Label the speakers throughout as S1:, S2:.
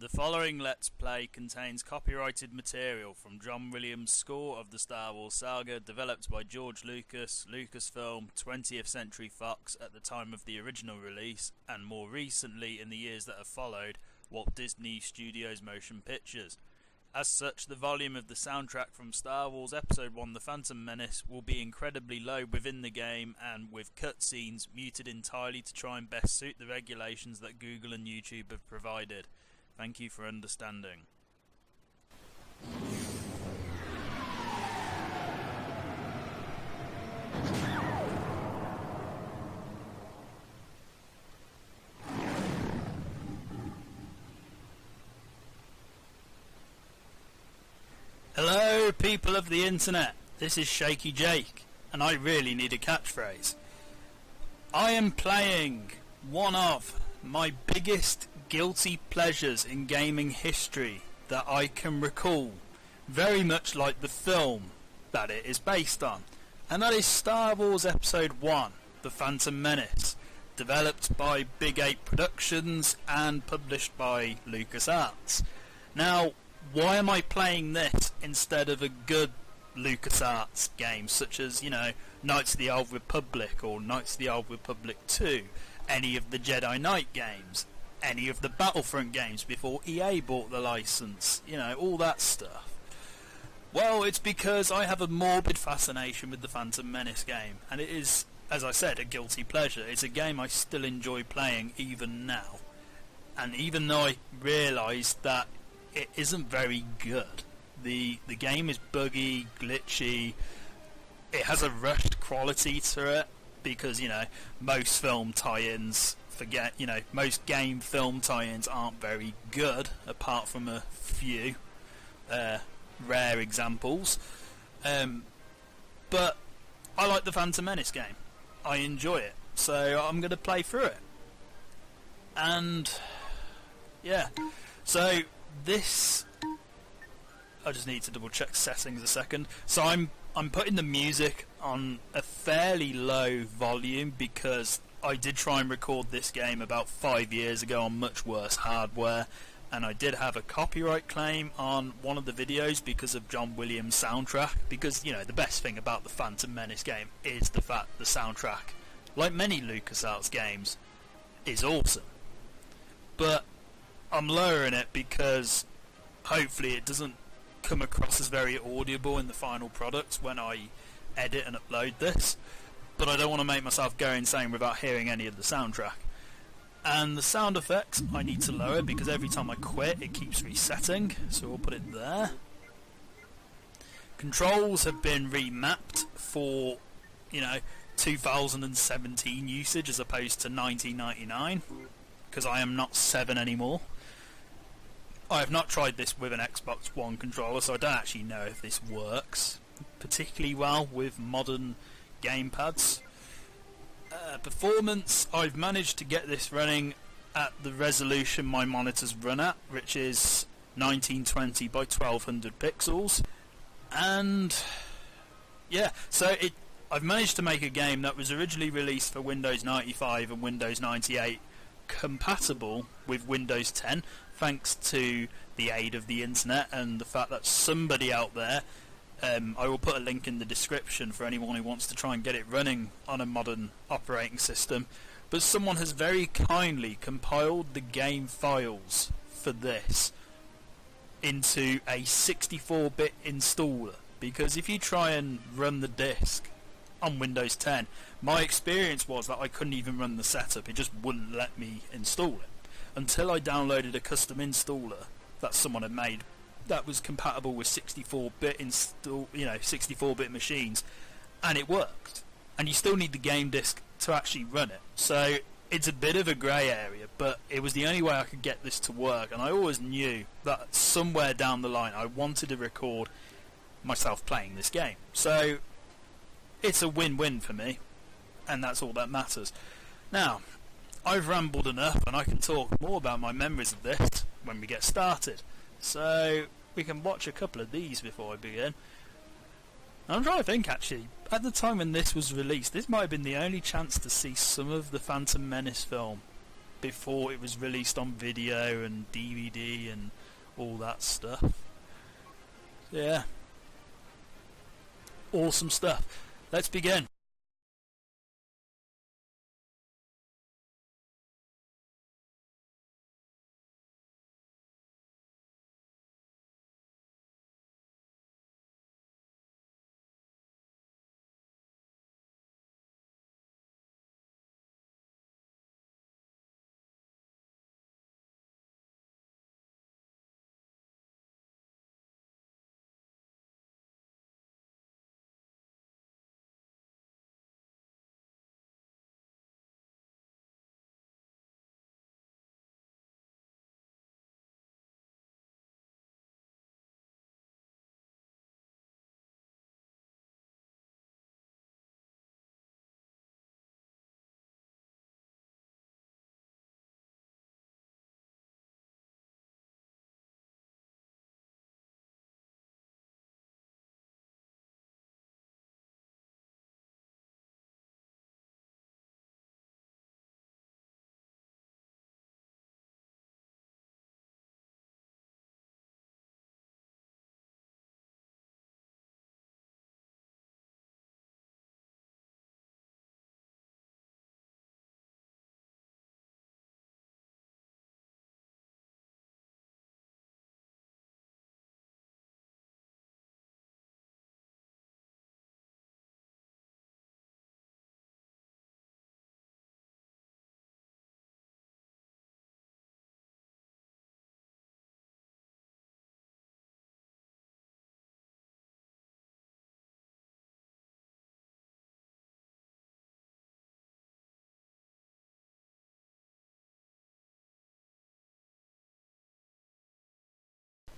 S1: The following Let's Play contains copyrighted material from John Williams' score of the Star Wars saga, developed by George Lucas, Lucasfilm, 20th Century Fox at the time of the original release, and more recently in the years that have followed, Walt Disney Studios Motion Pictures. As such, the volume of the soundtrack from Star Wars Episode 1 The Phantom Menace will be incredibly low within the game, and with cutscenes muted entirely to try and best suit the regulations that Google and YouTube have provided. Thank you for understanding. Hello, people of the internet. This is Shaky Jake, and I really need a catchphrase. I am playing one of my biggest guilty pleasures in gaming history that I can recall, very much like the film that it is based on, and that is Star Wars Episode 1, The Phantom Menace, developed by Big 8 Productions and published by LucasArts. Now, why am I playing this instead of a good LucasArts game such as, Knights of the Old Republic or Knights of the Old Republic 2, any of the Jedi Knight games, any of the Battlefront games before EA bought the license, all that stuff? Well, it's because I have a morbid fascination with the Phantom Menace game, and it is, as I said, a guilty pleasure. It's a game I still enjoy playing even now, and even though I realise that it isn't very good, the game is buggy, glitchy, it has a rushed quality to it, because, most film tie-ins most game film tie-ins aren't very good, apart from a few rare examples. But I like the Phantom Menace game. I enjoy it, so I'm going to play through it. And yeah, so this, I just need to double check settings a second. So I'm putting the music on a fairly low volume because I did try and record this game about 5 years ago on much worse hardware, and I did have a copyright claim on one of the videos because of John Williams' soundtrack, because the best thing about the Phantom Menace game is the fact the soundtrack, like many LucasArts games, is awesome. But I'm lowering it because hopefully it doesn't come across as very audible in the final product when I edit and upload this, but I don't want to make myself go insane without hearing any of the soundtrack. And the sound effects I need to lower because every time I quit it keeps resetting, so we'll put it there. Controls have been remapped for 2017 usage as opposed to 1999, because I am not 7 anymore. I have not tried this with an Xbox One controller, so I don't actually know if this works particularly well with modern gamepads. Performance, I've managed to get this running at the resolution my monitors run at, which is 1920 by 1200 pixels. And yeah, so I've managed to make a game that was originally released for Windows 95 and Windows 98 compatible with Windows 10, thanks to the aid of the internet and the fact that somebody out there, I will put a link in the description for anyone who wants to try and get it running on a modern operating system, but someone has very kindly compiled the game files for this into a 64-bit installer, because if you try and run the disk on Windows 10, my experience was that I couldn't even run the setup. It just wouldn't let me install it until I downloaded a custom installer that someone had made that was compatible with 64-bit 64-bit machines, and it worked. And you still need the game disk to actually run it, so it's a bit of a grey area, but it was the only way I could get this to work, and I always knew that somewhere down the line I wanted to record myself playing this game. So it's a win-win for me, and that's all that matters. Now, I've rambled enough, and I can talk more about my memories of this when we get started. So we can watch a couple of these before I begin. I'm trying to think, actually, at the time when this was released, this might have been the only chance to see some of the Phantom Menace film before it was released on video and DVD and all that stuff. So yeah, awesome stuff. Let's begin.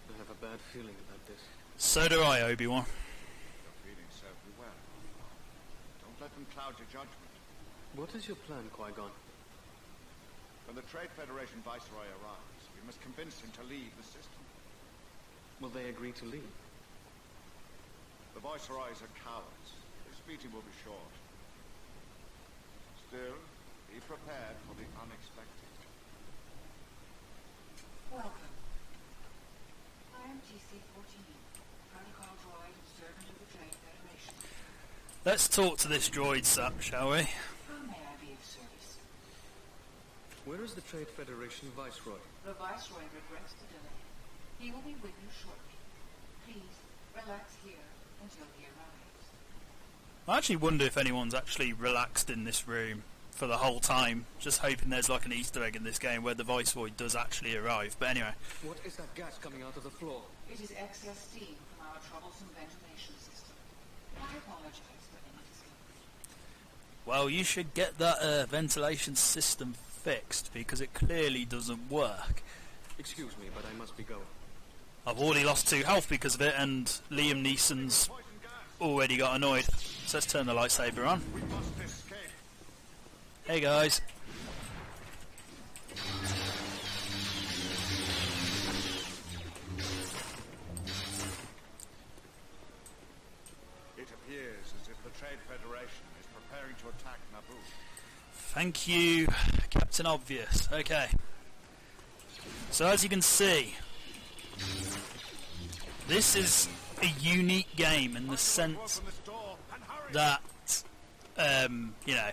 S2: I have a bad feeling about this.
S1: So do I, Obi-Wan.
S3: You're feeling so well. Don't let them cloud your judgment.
S2: What is your plan, Qui-Gon?
S3: When the Trade Federation Viceroy arrives, we must convince him to leave the system.
S2: Will they agree to leave?
S3: The Viceroys are cowards. This meeting will be short. Still, be prepared for the unexpected.
S4: Welcome. I am TC-14, protocol droid and servant of the Trade Federation.
S1: Let's talk to this droid sap, shall we?
S4: How may I be of service?
S2: Where is the Trade Federation Viceroy?
S4: The Viceroy regrets the delay. He will be with you shortly. Please, relax here until he arrives.
S1: I actually wonder if anyone's actually relaxed in this room for the whole time, just hoping there's like an Easter egg in this game where the Viceroy does actually arrive. But anyway.
S2: What is that gas coming out of the floor?
S4: It is excess steam from our troublesome ventilation system. I apologize for any discomfort.
S1: Well, you should get that ventilation system fixed, because it clearly doesn't work.
S2: Excuse me, but I must be going.
S1: I've already lost 2 health because of it, and Liam Neeson's already got annoyed. So let's turn the lightsaber on.
S3: We must escape.
S1: Hey guys.
S3: It appears as if the Trade Federation is preparing to attack Naboo.
S1: Thank you, Captain Obvious. Okay. So as you can see, this is a unique game in the sense that, you know,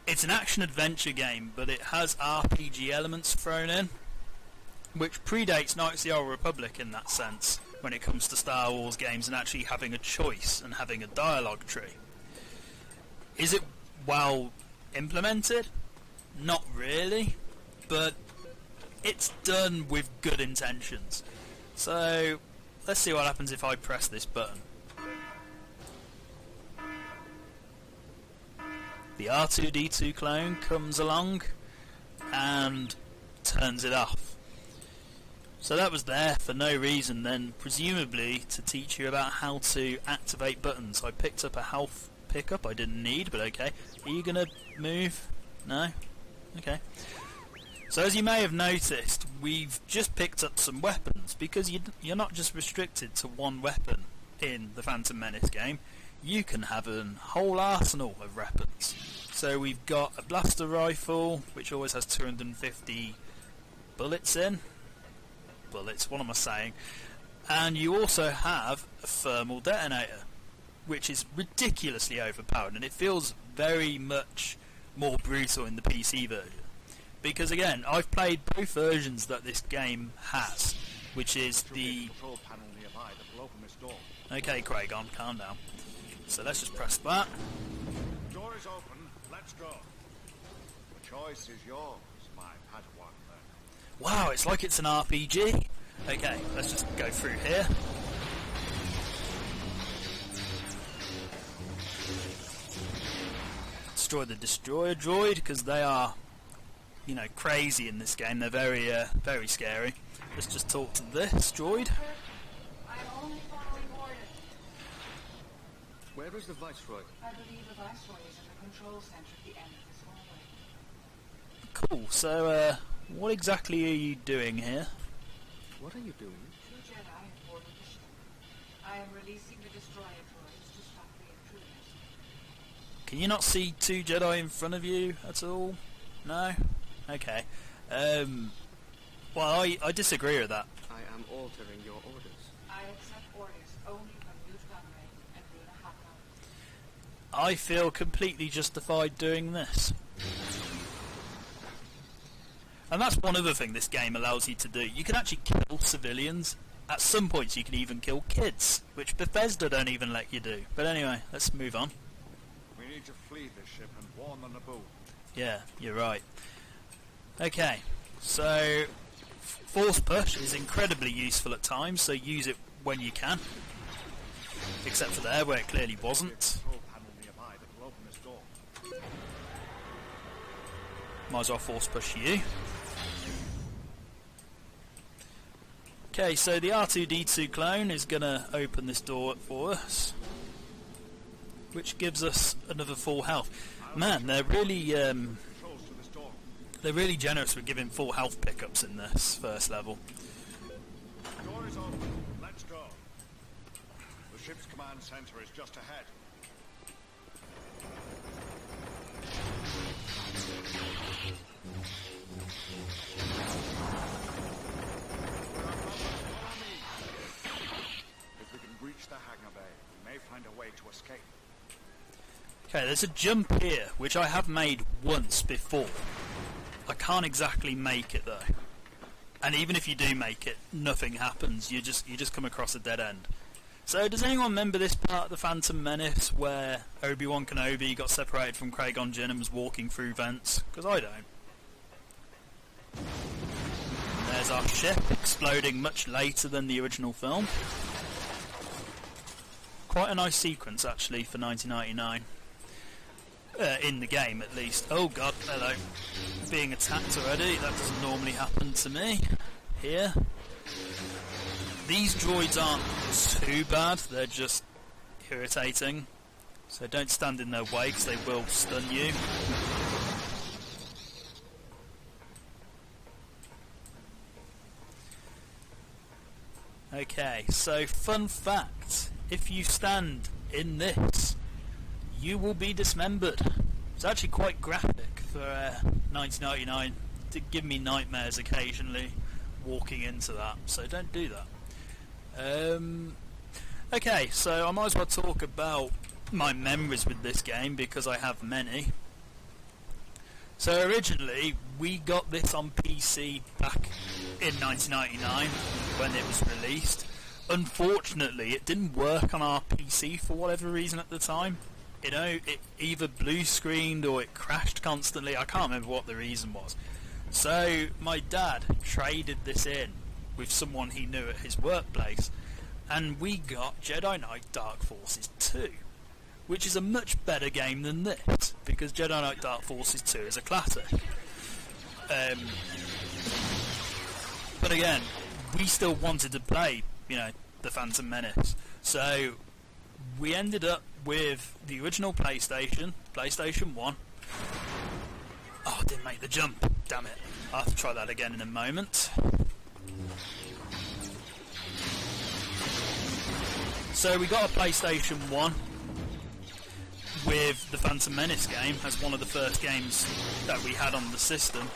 S1: it's an action-adventure game, but it has RPG elements thrown in, which predates Knights of the Old Republic in that sense, when it comes to Star Wars games and actually having a choice and having a dialogue tree. Is it well implemented? Not really, but it's done with good intentions. So, let's see what happens if I press this button. The R2-D2 clone comes along and turns it off. So that was there for no reason then, presumably to teach you about how to activate buttons. I picked up a health pickup I didn't need, but okay. Are you going to move? No? Okay. So as you may have noticed, we've just picked up some weapons, because you're not just restricted to one weapon in the Phantom Menace game. you can have a whole arsenal of weapons. So we've got a blaster rifle, which always has 250 bullets in. Bullets, what am I saying? And you also have a thermal detonator, which is ridiculously overpowered, and it feels very much more brutal in the PC version. Because again, I've played both versions that this game has, which is the...
S3: Control panel nearby that will open this door.
S1: Okay, Craig, calm down. So let's just press that.
S3: Door is open. Let's go. The choice is yours, my Padawan.
S1: Wow, it's like it's an RPG. Okay, let's just go through here. Destroy the destroyer droid, because they are, you know, crazy in this game. They're very scary. Let's just talk to this droid.
S4: I'm only following orders.
S2: Where is the Viceroy?
S4: I believe the Viceroy is in the control center at the end of this hallway.
S1: Cool, so, what exactly are you doing here?
S2: What are you doing?
S4: 2 Jedi have boarded the ship. I am releasing the destroyer droids to stop the intruders.
S1: Can you not see 2 Jedi in front of you at all? No? Okay. Well, I disagree with that.
S2: I am altering your orders.
S4: I accept orders only from Newt Gunray and Luna Hackon.
S1: I feel completely justified doing this. And that's one other thing this game allows you to do. You can actually kill civilians. At some points you can even kill kids, which Bethesda don't even let you do. But anyway, let's move on.
S3: We need to flee this ship and warn the Naboo.
S1: Yeah, you're right. Okay, so force push is incredibly useful at times, so use it when you can. Except for there, where it clearly wasn't.
S3: Control panel nearby that will open this door.
S1: Might as well force push you. Okay, so the R2-D2 clone is going to open this door up for us, which gives us another full health. Man, they're really
S3: Controls to this door.
S1: they're really generous with giving full health pickups in this first level.
S3: Door is open. Let's go. The ship's command center is just ahead. If we can reach the hangar bay, we may find a way to escape.
S1: Okay, there's a jump here, which I have made once before. I can't exactly make it though. And even if you do make it, nothing happens. You just come across a dead end. So does anyone remember this part of the Phantom Menace where Obi-Wan Kenobi got separated from Qui-Gon Jinn and was walking through vents? Because I don't. There's our ship exploding much later than the original film. Quite a nice sequence actually for 1999. In the game at least. Oh god, hello. Being attacked already, that doesn't normally happen to me. Here. These droids aren't too bad, they're just irritating. So don't stand in their way because they will stun you. Okay, so fun fact, if you stand in this, you will be dismembered. It's actually quite graphic for 1999. It did give me nightmares occasionally walking into that, so don't do that. Okay, so I might as well talk about my memories with this game because I have many. So originally we got this on PC back in 1999 when it was released. Unfortunately it didn't work on our PC for whatever reason at the time. It either blue screened or it crashed constantly. I can't remember what the reason was. So my dad traded this in with someone he knew at his workplace, and we got Jedi Knight Dark Forces 2, which is a much better game than this, because Jedi Knight Dark Forces 2 is a classic. But again, we still wanted to play, the Phantom Menace, so we ended up with the original PlayStation 1. Oh, I didn't make the jump, damn it. I'll have to try that again in a moment. So we got a PlayStation 1, with the Phantom Menace game as one of the first games that we had on the system,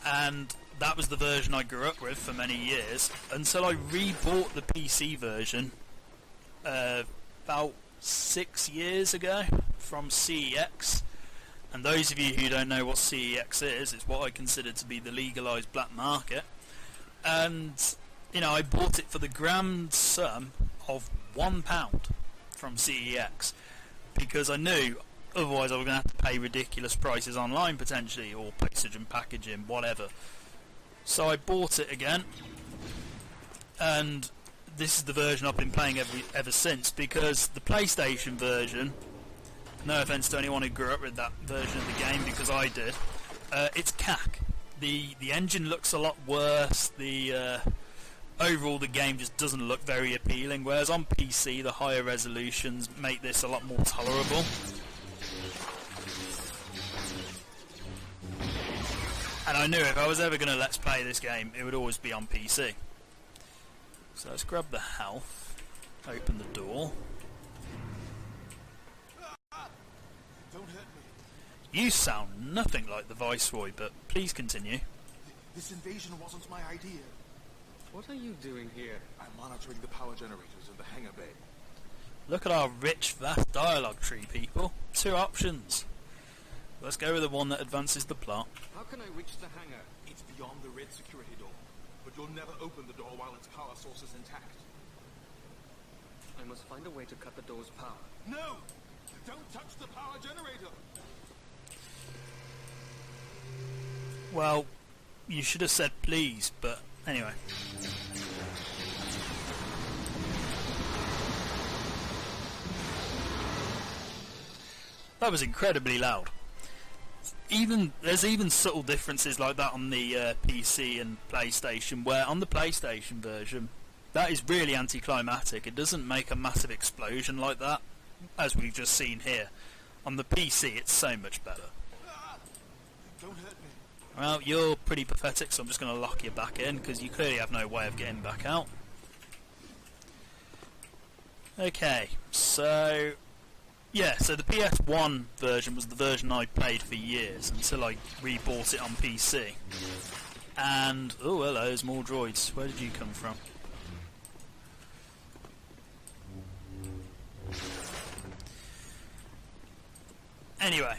S1: and that was the version I grew up with for many years until I rebought the PC version about 6 years ago from CEX. And those of you who don't know what CEX is, it's what I consider to be the legalised black market. And, you know, I bought it for the grand sum of £1 from CEX because I knew otherwise I was going to have to pay ridiculous prices online potentially, or postage and packaging, whatever. So I bought it again, and this is the version I've been playing ever since, because the PlayStation version, no offence to anyone who grew up with that version of the game because I did, it's cack. The engine looks a lot worse, overall the game just doesn't look very appealing, whereas on PC the higher resolutions make this a lot more tolerable. And I knew if I was ever going to let's play this game, it would always be on PC. So let's grab the health, open the door.
S5: Don't hurt me.
S1: You sound nothing like the Viceroy, but please continue.
S5: This invasion wasn't my idea.
S2: What are you doing here?
S5: I'm monitoring the power generators in the hangar bay.
S1: Look at our rich, vast dialogue tree, people. 2 options. Let's go with the one that advances the plot.
S2: How can I reach the hangar?
S5: It's beyond the red security door, but you'll never open the door while its power source is intact.
S2: I must find a way to cut the door's power.
S5: No! Don't touch the power generator!
S1: Well, you should have said please, but anyway. That was incredibly loud. There's even subtle differences like that on the PC and PlayStation, where on the PlayStation version that is really anticlimactic. It doesn't make a massive explosion like that, as we've just seen here. On the PC it's so much better.
S5: Don't hurt me.
S1: Well, you're pretty pathetic, so I'm just going to lock you back in, because you clearly have no way of getting back out. Okay, so yeah, so the PS1 version was the version I played for years until I rebought it on PC. And oh, hello, there's more droids. Where did you come from? Anyway,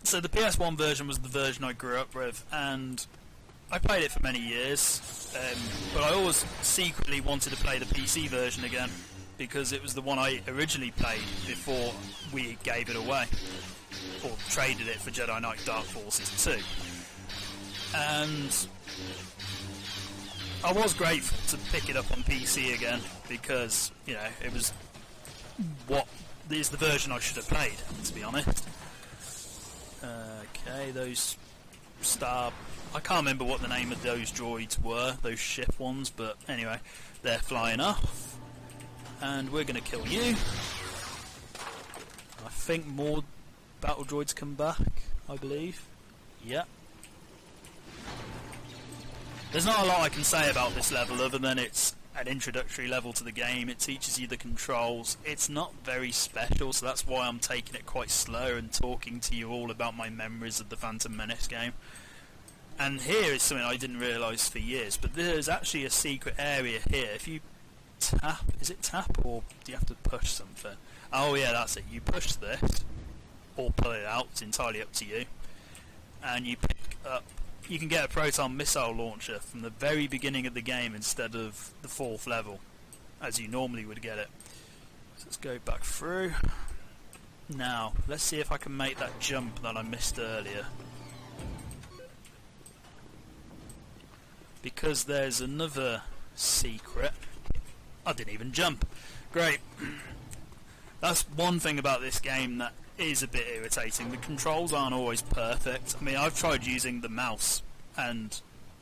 S1: so the PS1 version was the version I grew up with, and I played it for many years, but I always secretly wanted to play the PC version again, because it was the one I originally played before we gave it away, or traded it for Jedi Knight Dark Forces 2. And I was grateful to pick it up on PC again, because, you know, it was what is the version I should have played, to be honest. Okay, those I can't remember what the name of those droids were, those ship ones, but anyway, they're flying off. And we're going to kill you. I think more battle droids come back, I believe. Yep. There's not a lot I can say about this level other than it's an introductory level to the game. It teaches you the controls. It's not very special, so that's why I'm taking it quite slow and talking to you all about my memories of the Phantom Menace game. And here is something I didn't realise for years, but there's actually a secret area here. If you tap, is it tap or do you have to push something? Oh yeah, that's it. You push this or pull it out, it's entirely up to you, and you pick up, you can get a proton missile launcher from the very beginning of the game instead of the 4th level as you normally would get it. So let's go back through. Now let's see if I can make that jump that I missed earlier, because there's another secret. I didn't even jump. Great. That's one thing about this game that is a bit irritating. The controls aren't always perfect. I mean, I've tried using the mouse, and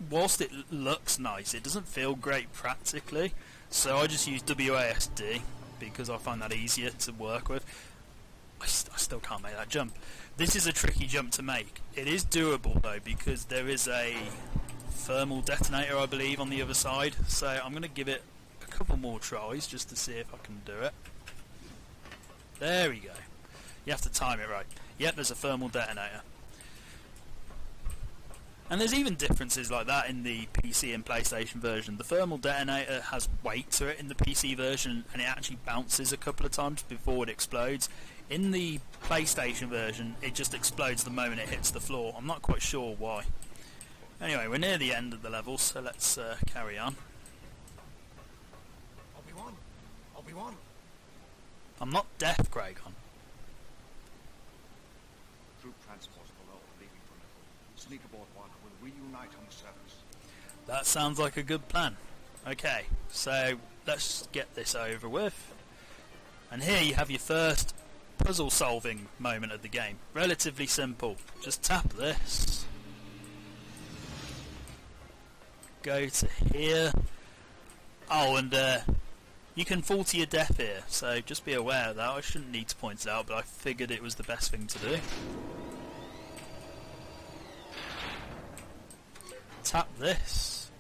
S1: whilst it looks nice, it doesn't feel great practically. So I just use WASD because I find that easier to work with. I still can't make that jump. This is a tricky jump to make. It is doable though, because there is a thermal detonator, I believe, on the other side. So I'm going to give it couple more tries just to see if I can do it. There we go. You have to time it right. Yep, there's a thermal detonator. And there's even differences like that in the PC and PlayStation version. The thermal detonator has weight to it in the PC version, and it actually bounces a couple of times before it explodes. In the PlayStation version, it just explodes the moment it hits the floor. I'm not quite sure why. Anyway, we're near the end of the level, so let's carry on.
S5: Obi-Wan! Obi-Wan!
S1: I'm not deaf, Gragon.
S3: Troop transports below, leaving for Naboo. Sneak aboard one and we'll reunite on the surface.
S1: That sounds like a good plan. Okay, so let's get this over with. And here you have your first puzzle solving moment of the game. Relatively simple. Just tap this. Go to here. Oh, and you can fall to your death here, so just be aware of that. I shouldn't need to point it out, but I figured it was the best thing to do. Tap this.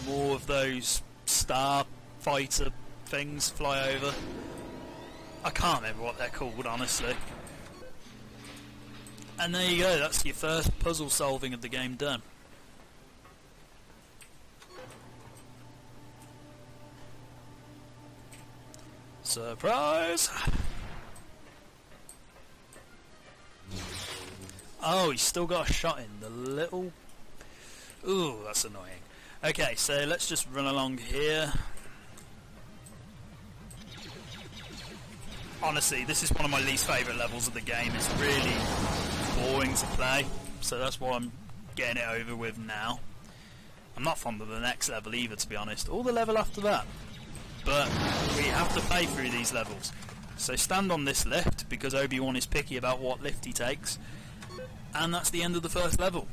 S1: More of those star fighter things fly over. I can't remember what they're called, honestly. And there you go, that's your first puzzle solving of the game done. Surprise! Oh, he's still got a shot in the little... Ooh, that's annoying. Okay, so let's just run along here. Honestly, this is one of my least favourite levels of the game. It's really boring to play, so that's why I'm getting it over with now. I'm not fond of the next level either, to be honest, or the level after that. But we have to play through these levels. So stand on this lift, because Obi-Wan is picky about what lift he takes. And that's the end of the first level.